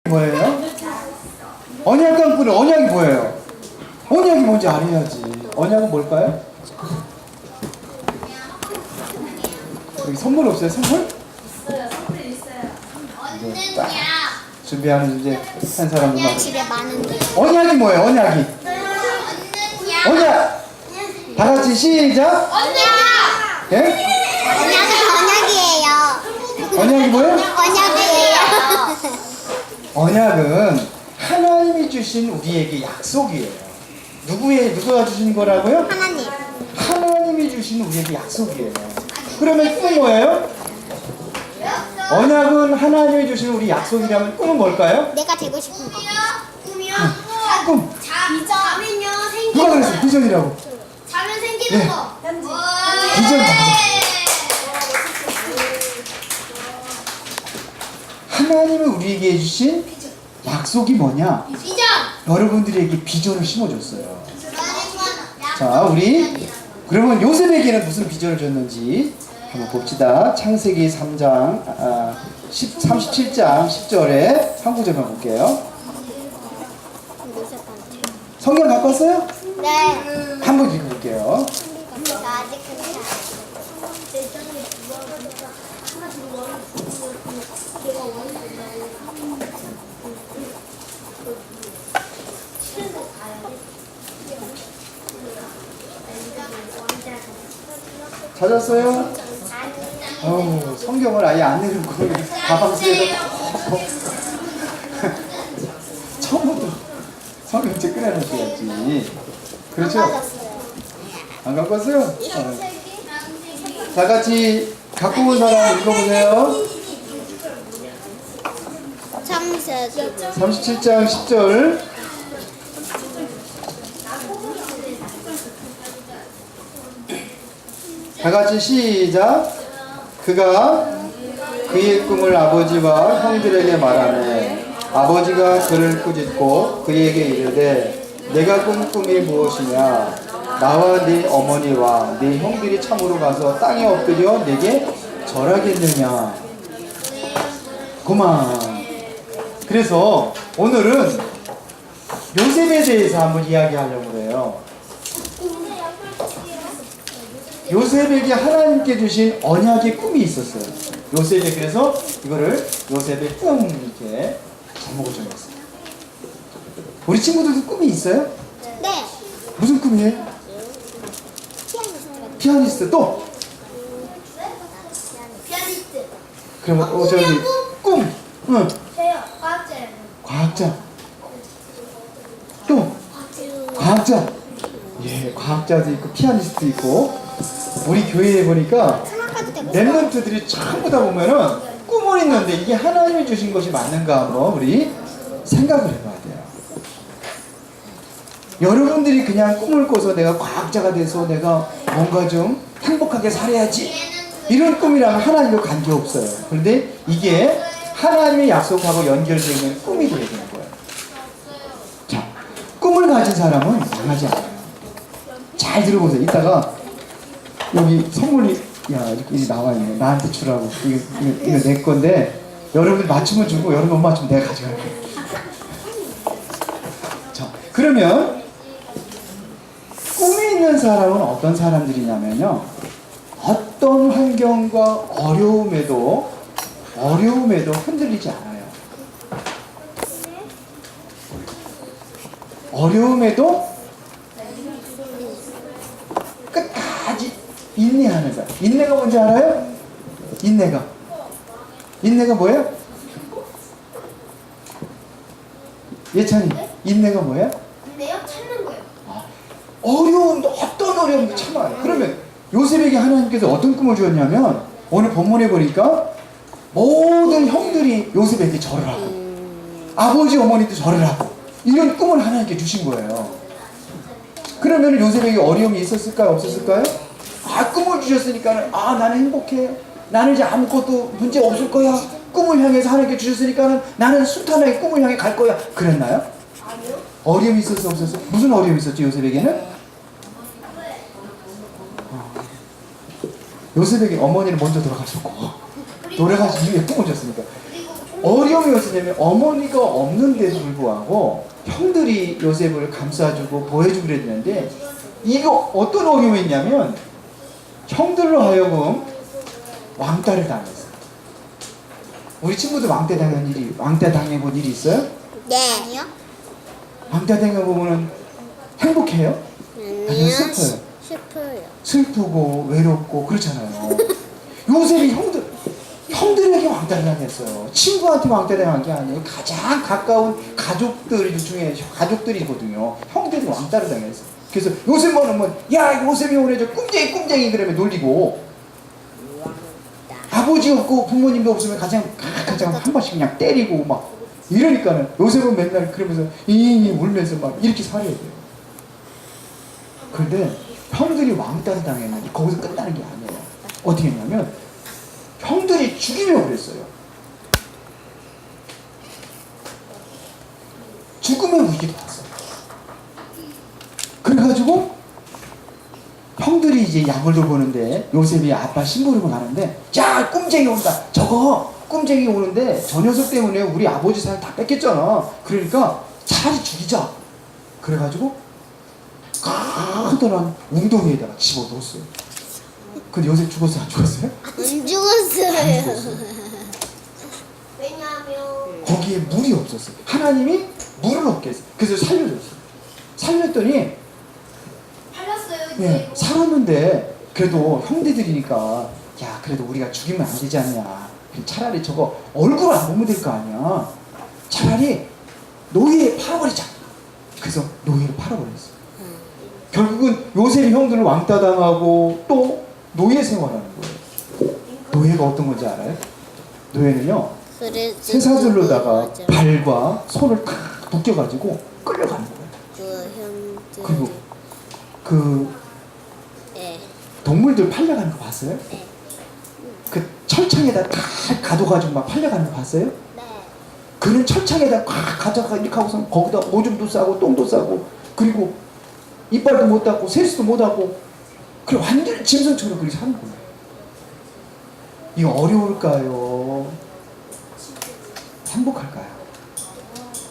뭐예요? 언약관 꾼은 언약이 뭐예요? 언약이 뭔지 알아야지. 언약은 뭘까요? 여기 선물 없어요? 선물? 있어요. 선물 있어요. 이제 딱 준비하는 이제 한 사람도 막. 집에 많은데. 언약이 뭐예요? 언약이. 언약. 다 같이 시작. 예? 언약은 언약이에요. 언약이 뭐예요? 언약이에요. 언약은 하나님이 주신 우리에게 약속이에요. 누가 주신 거라고요? 하나님. 하나님이 주신 우리에게 약속이에요. 그러면 꿈은 뭐예요? 언약은 하나님이 주신 우리 약속이라면 꿈은 뭘까요? 내가 되고 싶은 거. 꿈. 자면요 누가 생기는 그랬어? 비전이라고. 자면 생기는 예. 거. 비전 맞아. 하나님은 우리에게 주신 약속이 뭐냐? 비전. 여러분들에게 비전을 심어줬어요. 자, 우리 그러면 요셉에게는 무슨 비전을 줬는지 한번 봅시다. 창세기 3장 37장 10절에 한 구절만 볼게요. 성경 갖고 왔어요? 네. 한번 읽어볼게요. 나 아직 근데 찾았어요? 성경을 아예 안 내려고 가방 속에다 처음부터 성경책 꺼내놓으셔야지. 그렇죠? 안 갖고 왔어요? 다 같이 갖고 온 사람 읽어보세요. 창세기 37장 10절. 다 같이 시작. 그가 그의 꿈을 아버지와 형들에게 말하매 아버지가 그를 꾸짖고 그에게 이르되 내가 꾼 꿈이 무엇이냐? 나와 네 어머니와 네 형들이 참으로 가서 땅에 엎드려 내게 절하겠느냐? 그만. 그래서 오늘은 요셉에 대해서 한번 이야기하려고 해요. 요셉에게 하나님께 주신 언약의 꿈이 있었어요. 요셉에 그래서 이거를 요셉의 꿈 이렇게 제목을 정했어요. 우리 친구들도 꿈이 있어요? 네. 무슨 꿈이에요? 피아니스트 또? 피아니스트. 그러면 저기 꿈. 응. 저요. 과학자요. 과학자. 또? 과학자. 예, 과학자도 있고 피아니스트 있고. 우리 교회에 보니까 랩런트들이 전부 다 보면은 꿈을 있는데 이게 하나님이 주신 것이 맞는가 한번 우리 생각을 해봐야 돼요. 여러분들이 그냥 꿈을 꿔서 내가 과학자가 돼서 내가 뭔가 좀 행복하게 살아야지 이런 꿈이라면 하나님과 관계없어요. 그런데 이게 하나님의 약속하고 연결되어 있는 꿈이 되어야 되는 거예요. 자, 꿈을 가진 사람은 망하지 않아요. 잘 들어보세요. 이따가 여기 선물이 이렇게 나와 있네. 나한테 주라고. 이거 내 건데 여러분들 맞추면 주고 여러분 못 맞추면 내가 가져갈게. 자, 그러면 꿈이 있는 사람은 어떤 사람들이냐면요. 어떤 환경과 어려움에도 흔들리지 않아요. 어려움에도 끝까지 인내하는 사람. 인내가 뭔지 알아요? 인내가 뭐예요? 예찬이, 인내가 뭐예요? 근데요? 찾는 거요. 어떤 어려움도 참아요. 그러면 요셉에게 하나님께서 어떤 꿈을 주었냐면 오늘 본문에 보니까 모든 형들이 요셉에게 절을 하고 아버지 어머니도 절을 하고 이런 꿈을 하나님께 주신 거예요. 그러면 요셉에게 어려움이 있었을까요? 없었을까요? 꿈을 주셨으니까 나는 행복해. 나는 이제 아무것도 문제 없을 거야. 꿈을 향해서 하나님께 주셨으니까 나는 순탄하게 꿈을 향해 갈 거야. 그랬나요? 아니요. 어려움이 있었어 없었어? 무슨 어려움이 있었지 요셉에게는? 요셉에게 어머니는 먼저 돌아가셨고 돌아가신 이후에 꿈을 줬으니까 어려움이 어쩌냐면 어머니가 없는데도 불구하고 형들이 요셉을 감싸주고 보호해주고 그랬는데 이거 어떤 어려움이 있냐면 형들로 하여금 왕따를 당했어요. 우리 친구들 왕따 당해본 일이 있어요? 네. 아니요? 왕따 당해보면 행복해요? 아니요, 슬퍼요. 슬퍼요. 슬프고 외롭고 그렇잖아요. 요셉이 형들에게 왕따를 당했어요. 친구한테 왕따 당한 게 아니에요. 가장 가까운 가족들 중에 가족들이거든요. 형들이 왕따를 당했어요. 그래서 요셉만 오면 야 요셉이 오늘 저 꿈쟁이 그러면 놀리고 아버지 없고 부모님도 없으면 가장 한 번씩 그냥 때리고 막 이러니까는 요셉은 맨날 그러면서 이 울면서 막 이렇게 살아야 돼요. 그런데 형들이 왕따를 당했는데 거기서 끝나는 게 아니에요. 어떻게 했냐면 형들이 죽이려고 그랬어요. 죽음의 위기를 봤어요. 그래가지고 형들이 이제 약을 들고오는데 요셉이 아빠 심부름을 가는데 야 꿈쟁이 온다. 저거 꿈쟁이 오는데 저 녀석 때문에 우리 아버지 살 다 뺏겼잖아. 그러니까 차라리 죽이자. 그래가지고 커다란 웅덩이에다가 집어넣었어요. 근데 요셉 죽었어요? 안 죽었어요? 안 죽었어요. 왜냐하면 거기에 물이 없었어요. 하나님이 물을 없게 했어요. 그래서 살려줬어요. 살렸더니 팔렸어요 이제. 예, 살았는데 그래도 형제들이니까 야 그래도 우리가 죽이면 안 되지 않냐. 차라리 저거 얼굴 안 보면 될 거 아니야. 차라리 노예에 팔아버리자. 그래서 노예를 팔아버렸어요. 결국은 요셉이 형들을 왕따 당하고 또 노예 생활하는 거예요. 노예가 어떤 건지 알아요? 노예는요 쇠사슬로다가 발과 손을 탁 묶여가지고 끌려가는 거예요. 그리고 그 네. 동물들 팔려가는 거 봤어요? 네. 그 철창에다 다 가둬가지고 막 팔려가는 거 봤어요? 네. 그는 철창에다 꽉 가져가 이렇게 하고서 거기다 오줌도 싸고 똥도 싸고 그리고 이빨도 못 닦고 세수도 못 하고 그래 완전히 짐승처럼 그렇게 사는 거예요. 이거 어려울까요? 행복할까요?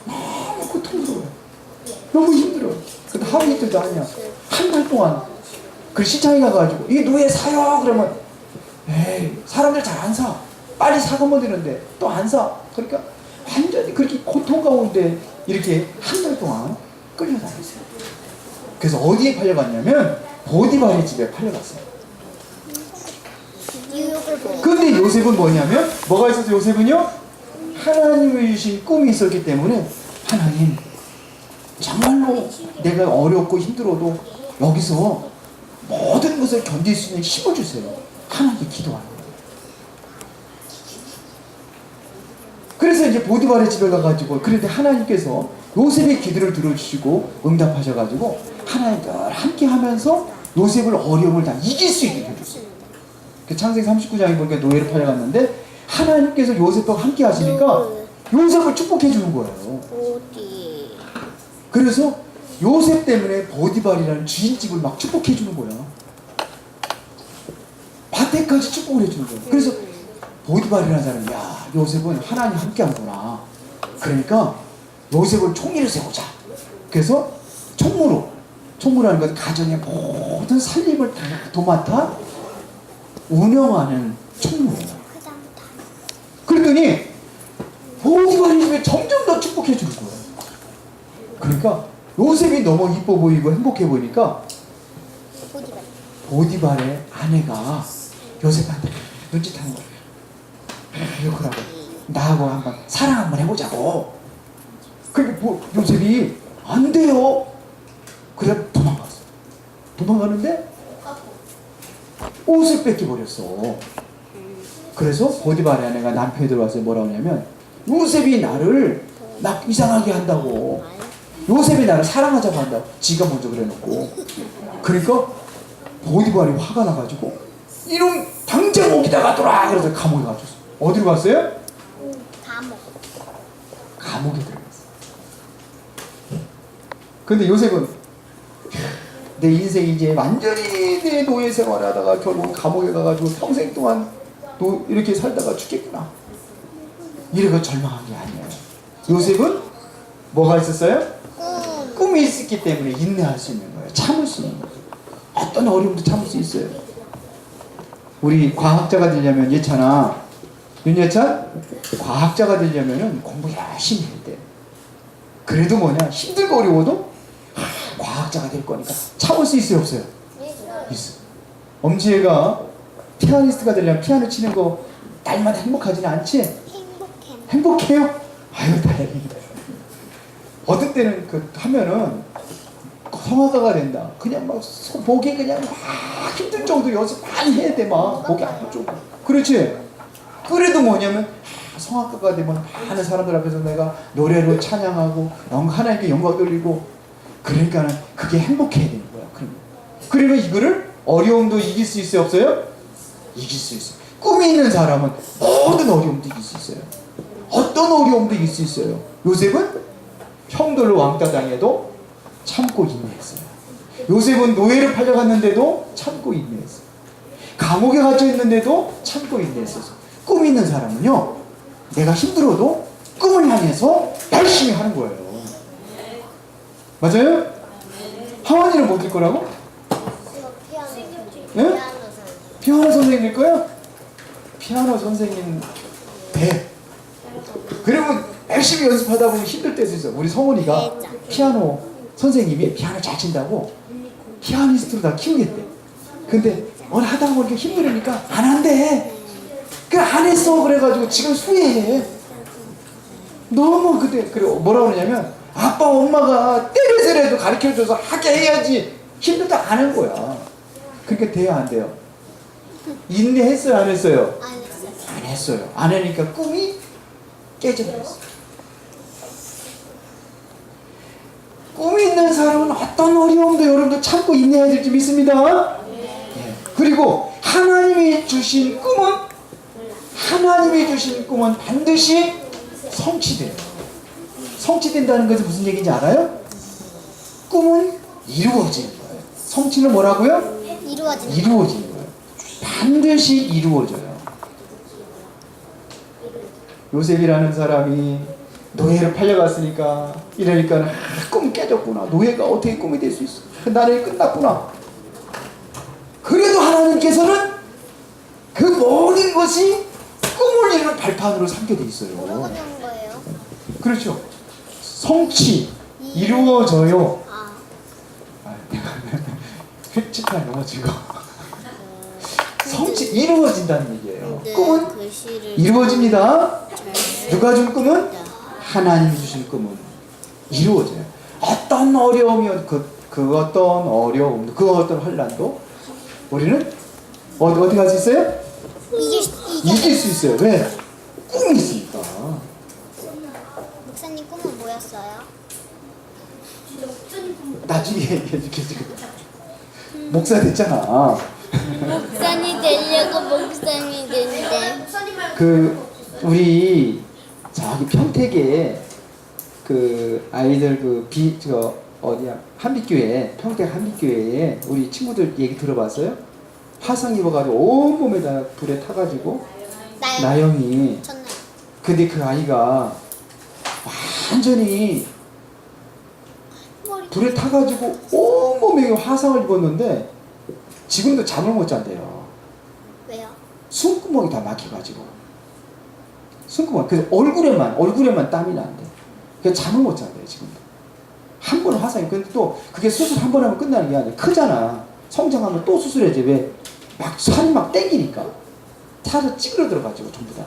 너무 고통스러워요. 너무 힘들어요. 근데 하루 이틀도 아니야. 한 달 동안 그 시장에 가가지고 이게 노예 사요 그러면 에이 사람들 잘 안 사. 빨리 사가면 되는데 또 안 사. 그러니까 완전히 그렇게 고통 가운데 이렇게 한 달 동안 끌려다녔어요. 그래서 어디에 팔려갔냐면 보디발의 집에 팔려갔어요. 뉴욕을 보내. 근데 요셉은 뭐냐면 뭐가 있어서 요셉은요 하나님이 주신 꿈이 있었기 때문에 하나님 정말로 내가 어렵고 힘들어도 여기서 모든 것을 견딜 수 있는 힘을 주세요. 하나님께 기도하는 거예요. 그래서 이제 보디발의 집에 가가지고 그런데 하나님께서 요셉의 기도를 들어주시고 응답하셔가지고 하나님 늘 함께 하면서 요셉을 어려움을 다 이길 수 있게 해줬어요. 창세기 39장에 보니까 노예를 팔려갔는데 하나님께서 요셉과 함께 하시니까 요셉을 축복해 주는 거예요. 어디? 그래서 요셉 때문에 보디발이라는 주인집을 막 축복해 주는 거야. 밭에까지 축복을 해 주는 거예요. 그래서 보디발이라는 사람이 야 요셉은 하나님 함께 하는구나. 그러니까 요셉을 총리를 세우자. 그래서 총무라는 것은 가정의 모든 살림을 다 도맡아 운영하는 총무예요. 그랬더니 보디발이 집에 점점 더 축복해 주는 거예요. 그러니까 요셉이 너무 이뻐 보이고 행복해 보이니까 보디발의 아내가 요셉한테 눈짓하는 거예요. 이렇게 하고 나하고 한번 사랑 한번 해보자고. 그러니까 요셉이 안 돼요. 그래 도망갔어. 도망가는데 옷을 뺏겨버렸어. 그래서 보디발의 아내가 남편이 들어와서 뭐라고 하냐면 요셉이 나를 이상하게 한다고. 요셉이 나를 사랑하자고 한다고. 지가 먼저 그래놓고. 그러니까 보디발이 화가 나가지고 이놈 당장 여기다 가둬라. 그래서 감옥에 가줬어. 어디로 갔어요? 감옥에 들어갔어. 근데 요셉은 내 인생이 이제 완전히 내 노예 생활을 하다가 결국 감옥에 가가지고 평생 동안 이렇게 살다가 죽겠구나. 이래가 절망한 게 아니에요. 요셉은 뭐가 있었어요? 꿈이 있었기 때문에 인내할 수 있는 거예요. 참을 수 있는 거예요. 어떤 어려움도 참을 수 있어요. 우리 과학자가 되려면 예찬아, 윤예찬, 과학자가 되려면은 공부 열심히 해야 돼. 그래도 뭐냐, 힘들고 어려워도 과학자가 될 거니까 참을 수 있어요, 없어요? 있어. 엄지혜가 피아니스트가 되려면 피아노 치는 거 날마다 행복하지는 않지? 행복해요? 아유, 다행이다. 어떤 때는 그 하면은 성악가가 된다. 그냥 막 목이 그냥 막 힘들 정도 연습 많이 해야 돼. 막 목이 아플 정도. 그렇지? 그래도 뭐냐면 성악가가 되면 많은 사람들 앞에서 내가 노래로 찬양하고 하나님께 영광 돌리고, 그러니까는 그게 행복해야 되는 거야. 그러면 이거를 어려움도 이길 수 있어요, 없어요? 이길 수 있어요. 꿈이 있는 사람은 모든 어려움도 이길 수 있어요. 어떤 어려움도 이길 수 있어요. 요셉은 형들로 왕따 당해도 참고 인내했어요. 요셉은 노예를 팔려갔는데도 참고 인내했어요. 감옥에 갇혀 있는데도 참고 인내했어요. 꿈 있는 사람은요, 내가 힘들어도 꿈을 향해서 열심히 하는 거예요. 맞아요? 하원이는 뭐 될 거라고? 네? 피아노 선생님 될 거야? 피아노 선생님 돼. 그러면 열심히 연습하다 보면 힘들 때도 있어. 우리 성훈이가 피아노 선생님이 피아노 잘 친다고 피아니스트로 다 키우겠대. 근데 오늘 하다 보니까 힘들으니까 안 한대. 그 안 했어. 그래가지고 지금 후회해. 너무 그때 그리고 뭐라고 그러냐면 아빠 엄마가 때려서라도 가르쳐줘서 하게 해야지. 힘들다 안 한 거야. 그러니까 돼요, 안 돼요? 인내했어요, 안 했어요? 안 했어요. 안 하니까 꿈이 깨져버렸어요. 꿈이 있는 사람은 어떤 어려움도 여러분도 참고 인내해야 될 줄 믿습니다. 그리고 하나님이 주신 꿈은 반드시 성취돼요. 성취된다는 것은 무슨 얘기인지 알아요? 꿈은 이루어지는 거예요. 성취는 뭐라고요? 이루어지는 거예요. 반드시 이루어져요. 요셉이라는 사람이 노예를 팔려갔으니까 이러니까 꿈 깨졌구나. 노예가 어떻게 꿈이 될 수 있어? 나를 끝났구나. 그래도 하나님께서는 그 모든 것이 꿈을 이루는 발판으로 삼게 돼 있어요. 뭐라고 하는 거예요? 그렇죠. 성취, 이루어져요. 획칙할 넘어지고 성취, 이루어진다는 얘기예요. 꿈은 이루어집니다. 누가 준 꿈은? 하나님이 주신 꿈은 이루어져요. 어떤 어려움이 그 어떤 어려움, 그 어떤 환난도 우리는 어디 갈 수 있어요? 이길 수 있어요. 왜? 꿈이 있으니까. 목사님 꿈은 뭐였어요? 나중에 얘기해 줄게. 지금 목사 됐잖아. 목사님 되려고 목사님 됐는데. 그 우리 저기 평택에 그 아이들 어디야 한빛교회, 평택 한빛교회에 우리 친구들 얘기 들어봤어요? 화상 입어가지고 온몸에다 불에 타가지고 나영이. 근데 그 아이가 완전히 불에 타가지고 온몸에 화상을 입었는데 지금도 잠을 못 잔대요. 왜요? 숨구멍이 다 막혀가지고. 숨구멍. 그래서 얼굴에만 땀이 난대. 그래서 잠을 못 잔대요, 지금도. 한 번 화상이. 근데 또 그게 수술 한 번 하면 끝나는 게 아니라 크잖아. 성장하면 또 수술해야지. 왜? 막 살이 막 땡기니까. 살을 찌그러들어가지고 전부 다.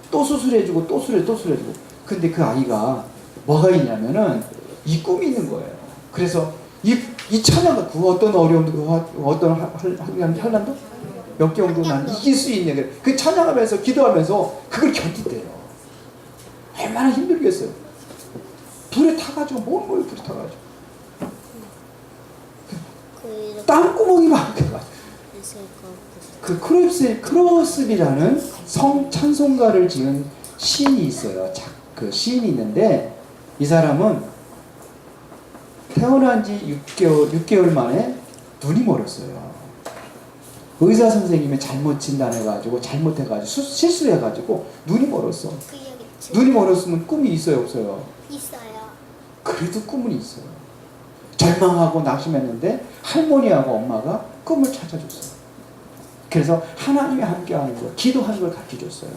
또 수술해주고 또 수술해주고. 근데 그 아이가 뭐가 있냐면은 이 꿈이 있는 거예요. 그래서 이 찬양가 그 어떤 어려움도 그 어떤 환난도 역경도 난 이길 수 있는 그 찬양하면서 기도하면서 그걸 견딘대요. 얼마나 힘들겠어요. 불에 타가지고 몸을 불에 타가지고 땀구멍이 막혀가지고 그 크로스비라는 찬송가를 지은 시인이 있어요. 그 시인이 있는데 이 사람은 태어난 지 6개월 만에 눈이 멀었어요. 의사 선생님이 잘못 진단해가지고 잘못해가지고 실수해가지고 눈이 멀었어. 누님 어렸으면 꿈이 있어요, 없어요? 있어요. 그래도 꿈은 있어요. 절망하고 낙심했는데 할머니하고 엄마가 꿈을 찾아줬어요. 그래서 하나님이 함께하는 거, 기도하는 걸 가르쳐줬어요.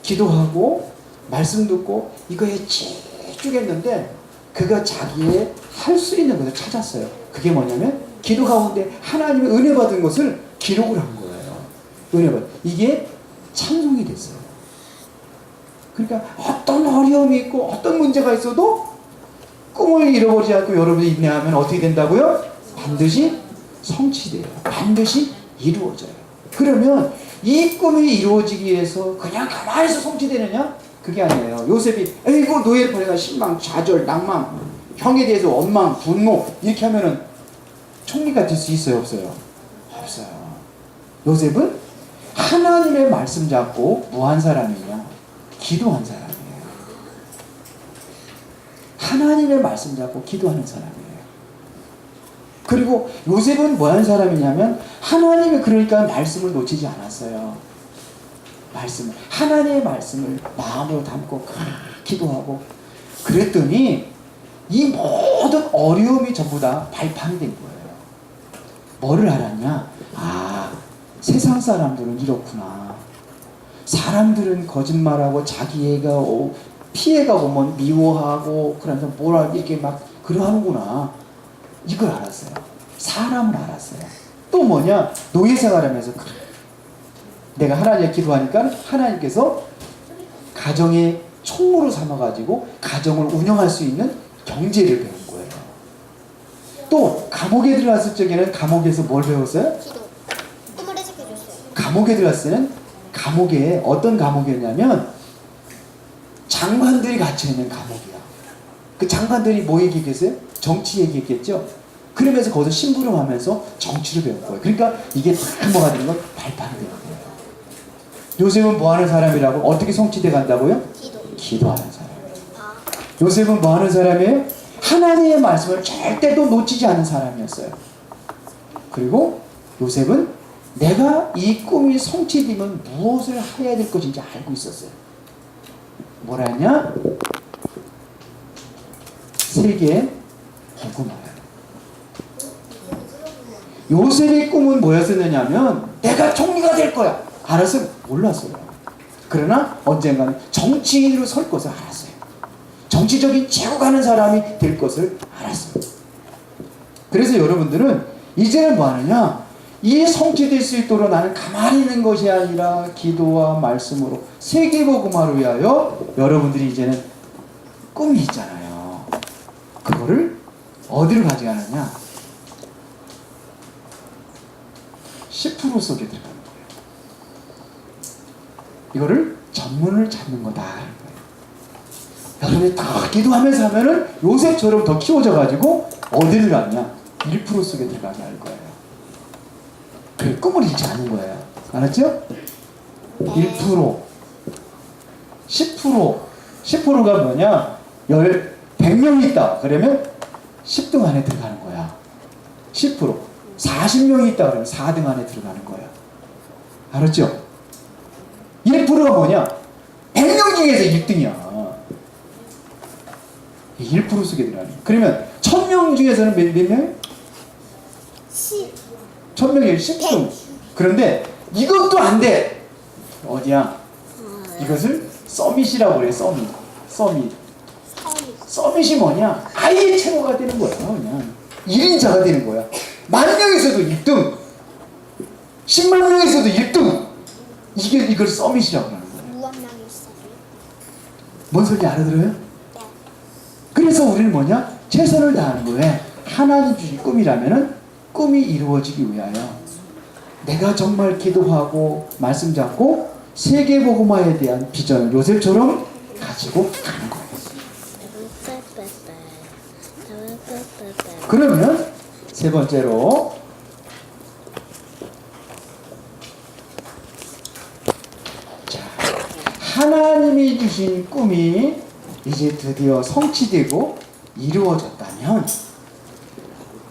기도하고 말씀 듣고 이거에 집중했는데 그가 자기의 할 수 있는 것을 찾았어요. 그게 뭐냐면 기도 가운데 하나님의 은혜 받은 것을 기록을 한 거예요. 은혜 받. 이게 찬송이 됐어요. 그러니까 어떤 어려움이 있고 어떤 문제가 있어도 꿈을 잃어버리지 않고 여러분이 인내하면 어떻게 된다고요? 반드시 성취돼요. 반드시 이루어져요. 그러면 이 꿈이 이루어지기 위해서 그냥 가만히 있어 성취되느냐? 그게 아니에요. 요셉이 에이고 노예를 보내가 실망, 좌절, 낭망, 형에 대해서 원망, 분노 이렇게 하면은 총리가 될 수 있어요, 없어요? 없어요. 요셉은 하나님의 말씀 잡고 뭐 한 사람이냐? 기도한 사람이에요. 하나님의 말씀 잡고 기도하는 사람이에요. 그리고 요셉은 뭐 한 사람이냐면 하나님의 그러니까 말씀을 놓치지 않았어요. 말씀을 하나님의 말씀을 마음으로 담고 기도하고 그랬더니 이 모든 어려움이 전부 다 발판이 된 거예요. 뭐를 알았냐? 아, 세상 사람들은 이렇구나. 사람들은 거짓말하고 자기애가 피해가 오면 미워하고 그러면서 뭐라 이렇게 막 그러하는구나. 이걸 알았어요. 사람을 알았어요. 또 뭐냐? 노예생활하면서 그래. 내가 하나님께 기도하니까 하나님께서 가정의 총무로 삼아가지고 가정을 운영할 수 있는 경제를 배운 거예요. 또 감옥에 들어갔을 적에는 감옥에서 뭘 배웠어요? 기도. 꿈을 해석해줬어요. 감옥에 들어갔을 때는 감옥에 어떤 감옥이었냐면 장관들이 갇혀있는 감옥이야. 그 장관들이 뭐 얘기했어요? 정치 얘기했겠죠? 그러면서 거기서 심부름하면서 정치를 배운 거예요. 그러니까 이게 다 뭐가 되는 건 발판이 되는 거예요. 요셉은 뭐 하는 사람이라고? 어떻게 성취돼 간다고요? 기도하는 사람. 요셉은 뭐 하는 사람이에요? 하나님의 말씀을 절대도 놓치지 않는 사람이었어요. 그리고 요셉은 내가 이 꿈이 성취되면 무엇을 해야 될 것인지 알고 있었어요. 뭐라 했냐? 세계에 복음을. 요셉의 꿈은 뭐였었느냐면 내가 총리가 될 거야. 알았어요? 몰랐어요. 그러나 언젠가는 정치인으로 설 것을 알았어요. 정치적인 최고 가는 사람이 될 것을 알았어요. 그래서 여러분들은 이제는 뭐 하느냐? 이 성취될 수 있도록 나는 가만히 있는 것이 아니라 기도와 말씀으로 세계복음화를 위하여 여러분들이 이제는 꿈이 있잖아요. 그거를 어디로 가져가느냐? 10% 속에 들어가는 거예요. 이거를 전문을 찾는 거다. 여러분이 다 기도하면서 하면은 요셉처럼 더 키워져가지고 어디를 가냐? 1% 속에 들어가게 할 거예요. 그 꿈을 잃지 않는 거예요. 알았죠? 1%, 10%, 10%가 뭐냐? 100명이 있다. 그러면 10등 안에 들어가는 거야. 10%. 40명이 있다. 그러면 4등 안에 들어가는 거야. 알았죠? 1%가 뭐냐? 100명 중에서 1등이야. 1% 속에 들어가는 거야. 그러면 1000명 중에서는 몇 명? 1000명이 10등. 그런데 이것도 안 돼. 어디야? 이것을 서밋이라고 그래. 서밋. 서밋이 뭐냐? 아예 최고가 되는 거야. 그냥 1인자가 되는 거야. 10,000명에서도 1등, 100,000명에서도 1등. 이걸 서밋이라고 하는 거야. 무한명이 있어요. 뭔 소리인지 알아들어요? 네. 그래서 우리는 뭐냐? 최선을 다하는 거예요. 하나님 주신 꿈이라면은 꿈이 이루어지기 위하여 내가 정말 기도하고 말씀 잡고 세계복음화에 대한 비전을 요셉처럼 가지고 가는 거예요. 그러면 세 번째로 자, 하나님이 주신 꿈이 이제 드디어 성취되고 이루어졌다면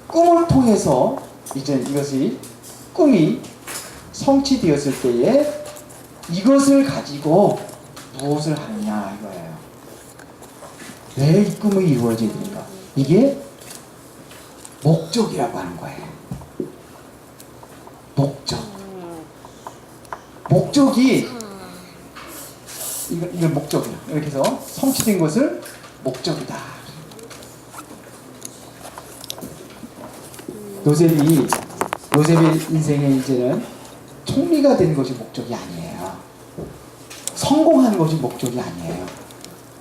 꿈을 통해서 이제 이것이 꿈이 성취되었을 때에 이것을 가지고 무엇을 하느냐 이거예요. 왜 이 꿈이 이루어져야 됩니까? 이게 목적이라고 하는 거예요. 목적이 이거 목적이야. 이렇게 해서 성취된 것을 목적이다. 요셉의 인생의 이제는 총리가 된 것이 목적이 아니에요. 성공한 것이 목적이 아니에요.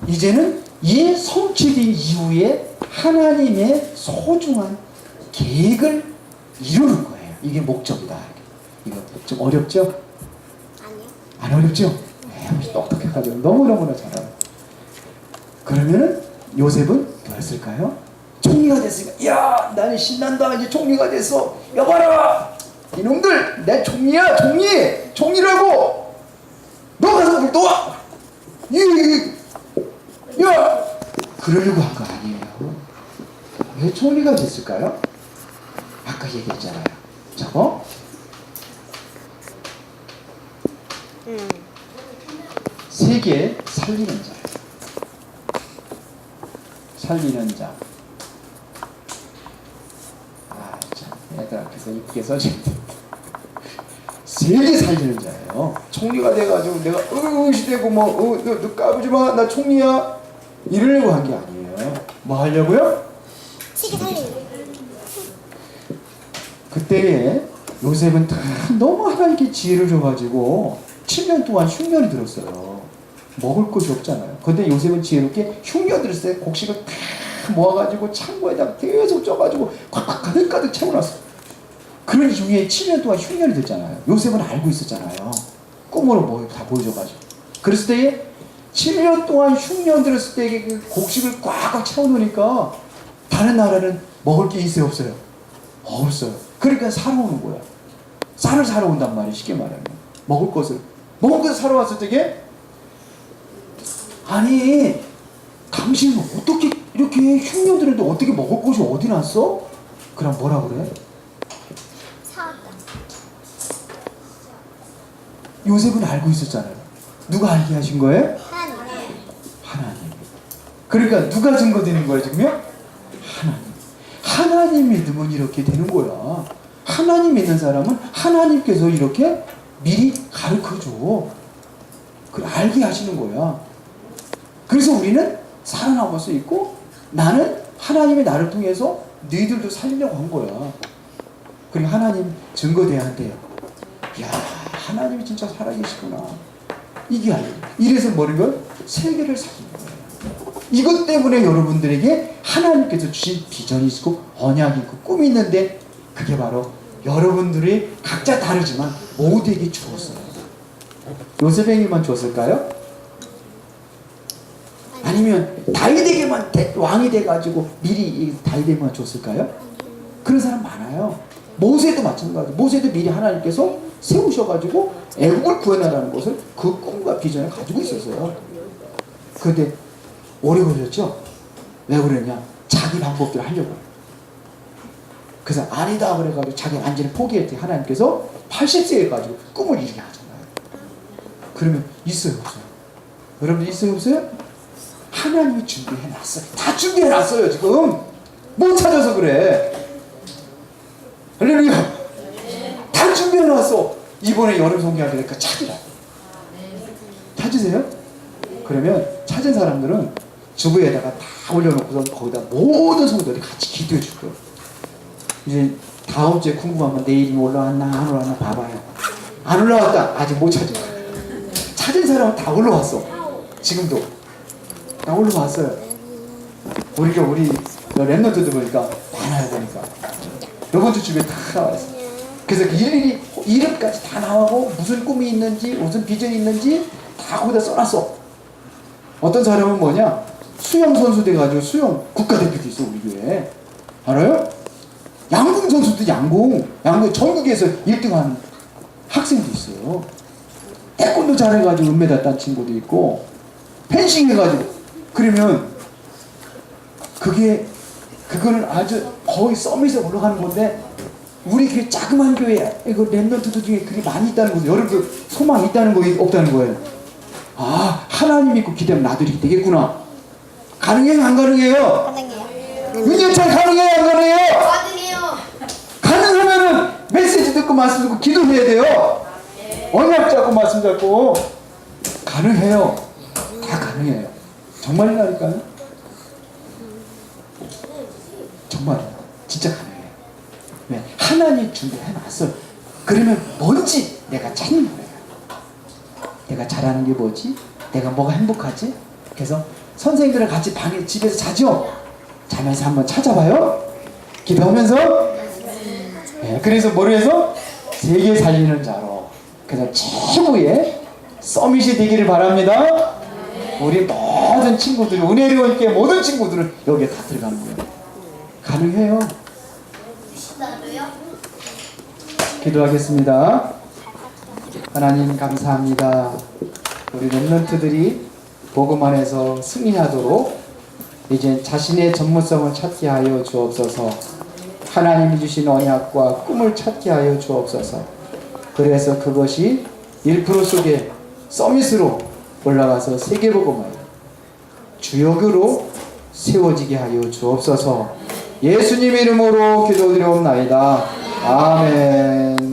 이제는 이 성취된 이후에 하나님의 소중한 계획을 이루는 거예요. 이게 목적이다. 이거 좀 어렵죠? 아니요. 안 어렵죠? 네, 똑똑해가지고 너무너무나 잘해요. 그러면은 요셉은 뭐였을까요? 총리가 됐으니까, 야, 나는 신난다. 이제 총리가 됐어. 여봐라, 이놈들, 내 총리야, 총리라고. 너 가서 물 도와. 야, 그러려고 한 거 아니에요. 왜 총리가 됐을까요? 아까 얘기했잖아요. 저거 세계 살리는 자예요. 살리는 자. 아, 참, 애들 앞에서 이쁘게 써주는데. 세계 살리는 자예요. 총리가 돼가지고 내가 의시되고 너 까부지 마, 나 총리야, 이러려고 한 게 아니에요. 뭐 하려고요? 시기 살리는. 그때에 요셉은 너무 하나님께 지혜를 줘가지고 7년 동안 흉년이 들었어요. 먹을 것이 없잖아요. 근데 요셉은 지혜롭게 흉년 들었을 때 곡식을 다 모아가지고 창고에다 계속 쪄가지고 콱콱 가득가득 채워놨어요. 그런 이후에 7년 동안 흉년이 됐잖아요. 요셉은 알고 있었잖아요. 꿈으로 뭐 다 보여줘가지고. 그랬을 때에 7년 동안 흉년 들었을 때 그 곡식을 꽉꽉 채워놓으니까 다른 나라는 먹을 게 있어요, 없어요? 없어요. 그러니까 사러 오는 거야. 쌀을 사러 온단 말이에요. 쉽게 말하면 먹을 것을 사러 왔을 때게, 아니 당신 어떻게 이렇게 흉년 들었는데 어떻게 먹을 것이 어디 났어? 그럼 뭐라 그래? 사왔다. 요셉은 알고 있었잖아요. 누가 알게 하신 거예요? 하나님. 그러니까 누가 증거되는 거예요 지금요? 하나님 믿으면 이렇게 되는 거야. 하나님 믿는 사람은 하나님께서 이렇게 미리 가르쳐줘. 알게 하시는 거야. 그래서 우리는 살아남을 수 있고, 나는 하나님이 나를 통해서 너희들도 살리려고 한 거야. 그리고 하나님 증거돼야 한대요. 이야, 하나님이 진짜 살아계시구나. 이게 아니에요. 이래서 뭐를 세계를 살리는 거예요. 이것 때문에 여러분들에게 하나님께서 주신 비전이 있고 언약이 있고 꿈이 있는데, 그게 바로 여러분들이 각자 다르지만 모두에게 주었어요. 요셉에게만 주었을까요? 아니면 다윗에게만 왕이 돼가지고 미리 다윗에게만 줬을까요? 그런 사람 많아요. 모세도 마찬가지. 모세도 미리 하나님께서 세우셔가지고 애국을 구해나가는 것을 그 꿈과 비전을 가지고 있었어요. 그런데 오래 걸렸죠? 왜 그랬냐? 자기 방법대로 하려고. 그래서 아니다 그래가지고 자기 완전히 포기했더니 하나님께서 80세에 가지고 꿈을 이루게 하잖아요. 그러면 있어요, 없어요? 여러분들 있어요, 없어요? 하나님이 준비해놨어요. 다 준비해놨어요. 지금 못 찾아서 그래. 할렐루야. 다 준비해놨어. 이번에 여름 송기하게 되니까 찾으라. 찾으세요? 그러면 찾은 사람들은 주부에다가 다 올려놓고서 거기다 모든 성도들이 같이 기도해 줄 거예요. 이제 다음 주에 궁금하면 내일이 올라왔나 안 올라왔나 봐봐요. 안 올라왔다. 아직 못 찾은 거야. 찾은 사람은 다 올라왔어. 지금도 다 올라왔어요. 우리 랩런트들 보니까 많아야 되니까 이번 주 주변에 다 나와있어. 그래서 일일이 이름까지 다 나오고 무슨 꿈이 있는지 무슨 비전이 있는지 다 거기다 써놨어. 어떤 사람은 뭐냐, 수영 선수 돼가지고 수영 국가대표도 있어 우리 교회에. 알아요? 양궁 선수도 양궁 전국에서 1등한 학생도 있어요. 태권도 잘해가지고 은메달 딴 친구도 있고, 펜싱 해가지고. 그러면 그거는 아주 거의 서밋에 올라가는 건데, 우리 교회 자그만 교회 이거 랩런트들 중에 그게 많이 있다는 거죠. 여러분들 소망 있다는 거 없다는 거예요? 아, 하나님 믿고 기도하면 나도 이렇게 되겠구나. 가능해요, 안 가능해요? 가능해요. 윤여찬 가능해요, 안 가능해요? 가능해요. 가능하면은 메시지 듣고 말씀 듣고 기도해야 돼요. 언약 잡고 말씀 잡고. 가능해요. 다 가능해요. 정말이라니까요. 정말 진짜 가능해요. 왜? 하나님 준비해놨어. 그러면 뭔지 내가 찾는 거예요. 내가 잘하는 게 뭐지? 내가 뭐가 행복하지? 그래서 선생님들은 같이 방에 집에서 자죠? 자면서 한번 찾아봐요. 기도하면서. 네, 그래서 뭐를 해서? 세계 살리는 자로. 그래서 최고의 서밋이 되기를 바랍니다. 우리 모든 친구들이, 은혜로운 게 모든 친구들은 여기에 다 들어가는 거예요. 가능해요. 주신다고요? 기도하겠습니다. 하나님 감사합니다. 우리 렘넌트들이 복음 안에서 승리하도록 이제 자신의 전문성을 찾게 하여 주옵소서. 하나님이 주신 언약과 꿈을 찾게 하여 주옵소서. 그래서 그것이 1% 속에 서밋으로 올라가서 세계복음을 주역으로 세워지게 하여 주옵소서. 예수님 이름으로 기도드리옵나이다. 아멘.